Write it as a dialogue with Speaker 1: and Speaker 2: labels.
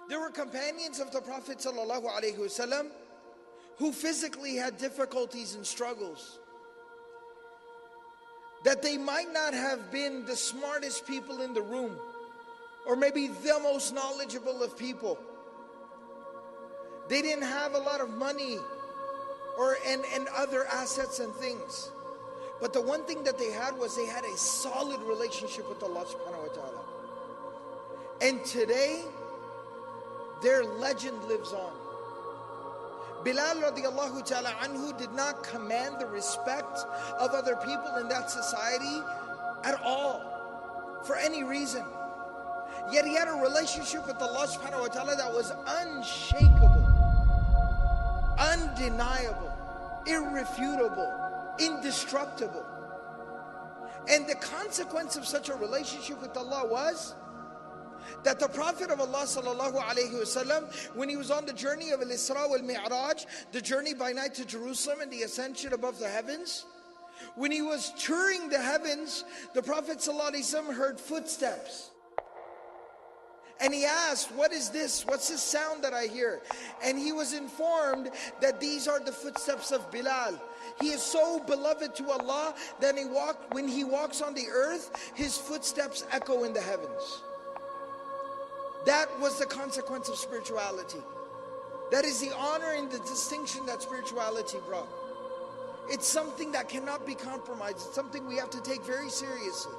Speaker 1: There were companions of the Prophet ﷺ who physically had difficulties and struggles, that they might not have been the smartest people in the room, or maybe the most knowledgeable of people. They didn't have a lot of money and other assets and things. But the one thing that they had was they had a solid relationship with Allah subhanahu wa ta'ala. And today, their legend lives on. Bilal radiallahu ta'ala anhu did not command the respect of other people in that society at all, for any reason. Yet he had a relationship with Allah subhanahu wa ta'ala that was unshakable, undeniable, irrefutable, indestructible. And the consequence of such a relationship with Allah was that the Prophet of Allah sallallahu alaihi wasallam, when he was on the journey of Al-Isra wal-Mi'raj, the journey by night to Jerusalem and the ascension above the heavens, when he was touring the heavens, the Prophet sallallahu alaihi wasallam heard footsteps. And he asked, what is this? What's this sound that I hear? And he was informed that these are the footsteps of Bilal. He is so beloved to Allah that when he walks on the earth, his footsteps echo in the heavens. That was the consequence of spirituality. That is the honor and the distinction that spirituality brought. It's something that cannot be compromised. It's something we have to take very seriously.